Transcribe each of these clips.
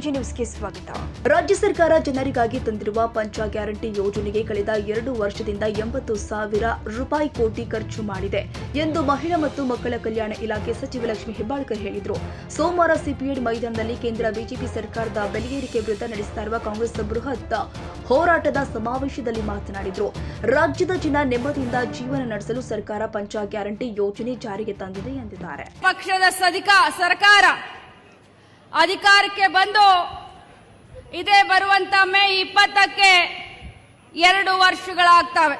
AJ ನ್ಯೂಸ್ಗೆ ಸ್ವಾಗತ. ರಾಜ್ಯ ಸರ್ಕಾರ ಜನರಿಗಾಗಿ ತಂದಿರುವ ಪಂಚ ಗ್ಯಾರಂಟಿ ಯೋಜನೆಗೆ ಕಳೆದ 2 ವರ್ಷದಿಂದ 80,000 ರೂಪಾಯಿ ಕೋಟಿ ಖರ್ಚು ಮಾಡಿದೆ ಎಂದು ಮಹಿಳಾ ಮತ್ತು ಮಕ್ಕಳ ಕಲ್ಯಾಣ ಇಲಾಖೆ ಸಚಿವ ಲಕ್ಷ್ಮೀ ಹೆಬ್ಬಾಳ್ಕರ್ ಹೇಳಿದರು. ಸೋಮವಾರ ಸಿಪಿಎಡ್ ಮೈದಾನದಲ್ಲಿ ಕೇಂದ್ರ ಬಿಜೆಪಿ ಸರ್ಕಾರದ ಬೆಲೆ ಏರಿಕೆ ವಿರುದ್ಧ ನಡೆಸ್ತಾ ಇರುವ ಕಾಂಗ್ರೆಸ್ ಬೃಹತ್ ಹೋರಾಟದ ಸಮಾವೇಶದಲ್ಲಿ ಮಾತನಾಡಿದರು. ರಾಜ್ಯದ ಜನ ನೆಮ್ಮದಿಯಿಂದ ಜೀವನ ನಡೆಸಲು ಸರ್ಕಾರ ಪಂಚ ಗ್ಯಾರಂಟಿ ಯೋಜನೆ ಜಾರಿಗೆ ತಂದಿದೆ ಎಂದಿದ್ದಾರೆ. ಪಕ್ಷದ ಸರ್ಕಾರ ಅಧಿಕಾರಕ್ಕೆ ಬಂದು ಇದೇ ಬರುವಂತ ಮೇ 20ಕ್ಕೆ 2 ವರ್ಷಗಳಾಗ್ತವೆ.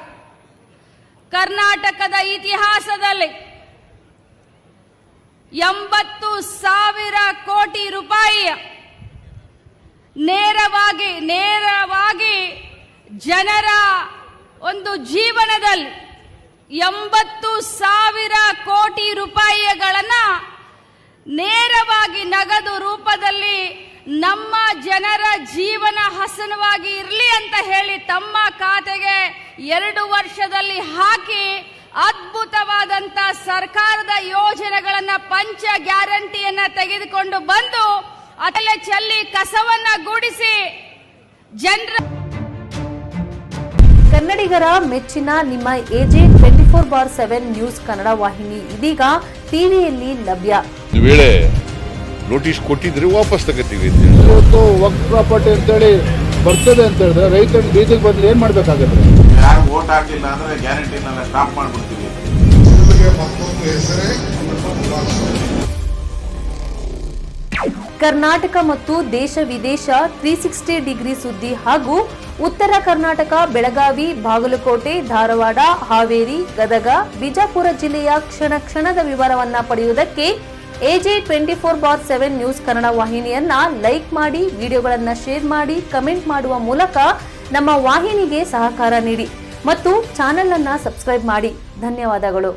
ಕರ್ನಾಟಕದ ಇತಿಹಾಸದಲ್ಲಿ 80,000 ಕೋಟಿ ರೂಪಾಯಿ ನೇರವಾಗಿ ಜನರ ಒಂದು ಜೀವನದಲ್ಲಿ 80,000 ಕೋಟಿ ರೂಪಾಯಿಗಳನ್ನ ನೇರವಾಗಿ ನಗದು ರೂಪದಲ್ಲಿ ನಮ್ಮ ಜನರ ಜೀವನ ಹಸನವಾಗಿ ಇರಲಿ ಅಂತ ಹೇಳಿ ತಮ್ಮ ಖಾತೆಗೆ 2 ವರ್ಷದಲ್ಲಿ ಹಾಕಿ ಅದ್ಭುತವಾದಂತ ಸರ್ಕಾರದ ಯೋಜನೆಗಳನ್ನ ಪಂಚ ಗ್ಯಾರಂಟಿಯನ್ನ ತೆಗೆದುಕೊಂಡು ಬಂದು ಅದಲ್ಲೇ ಚೆಲ್ಲಿ ಕಸವನ್ನ ಗೂಡಿಸಿ ಜನರ ಕನ್ನಡಿಗರ ಮೆಚ್ಚಿನ ನಿಮ್ಮ ಎಜೆ 24/7 ನ್ಯೂಸ್ ಕನ್ನಡ ವಾಹಿನಿ ಇದೀಗ ಟಿವಿಯಲ್ಲಿ ಲಭ್ಯ. ಒಂದು ವೇಳೆ ನೋಟಿಸ್ ಕೊಟ್ಟಿದ್ರೆ ವಾಪಸ್ ತಗೋತೀವಿ. ಇವತ್ತು ವಕ್ಫ್ ಪ್ರಾಪರ್ಟಿ ಅಂತೇಳಿ ಬರ್ತದೆ ಅಂತ ಹೇಳಿದ್ರೆ ರೈತರು ಬೀದಿಗೆ ಬಂದು ಏನ್ ಮಾಡ್ಬೇಕಾಗತ್ತೆ? ಯಾರು ವೋಟ್ ಹಾಕಿಲ್ಲ ಅಂದ್ರೆ ಗ್ಯಾರಂಟಿನೆಲ್ಲ ಸ್ಟಾಪ್ ಮಾಡ್ಬಿಡ್ತೀವಿ. ಕರ್ನಾಟಕ ಮತ್ತು ದೇಶ ವಿದೇಶ 360 ಡಿಗ್ರಿ ಸುದ್ದಿ ಹಾಗೂ ಉತ್ತರ ಕರ್ನಾಟಕ, ಬೆಳಗಾವಿ, ಬಾಗಲಕೋಟೆ, ಧಾರವಾಡ, ಹಾವೇರಿ, ಗದಗ, ಬಿಜಾಪುರ ಜಿಲ್ಲೆಯ ಕ್ಷಣದ ವಿವರವನ್ನ ಪಡೆಯುವುದಕ್ಕೆ ಎಜೆ 24/7 ನ್ಯೂಸ್ ಕನ್ನಡ ವಾಹಿನಿಯನ್ನ ಲೈಕ್ ಮಾಡಿ, ವಿಡಿಯೋಗಳನ್ನ ಶೇರ್ ಮಾಡಿ, ಕಮೆಂಟ್ ಮಾಡುವ ಮೂಲಕ ನಮ್ಮ ವಾಹಿನಿಗೆ ಸಹಕಾರ ನೀಡಿ ಮತ್ತು ಚಾನೆಲ್ ಅನ್ನ ಸಬ್ಸ್ಕ್ರೈಬ್ ಮಾಡಿ. ಧನ್ಯವಾದಗಳು.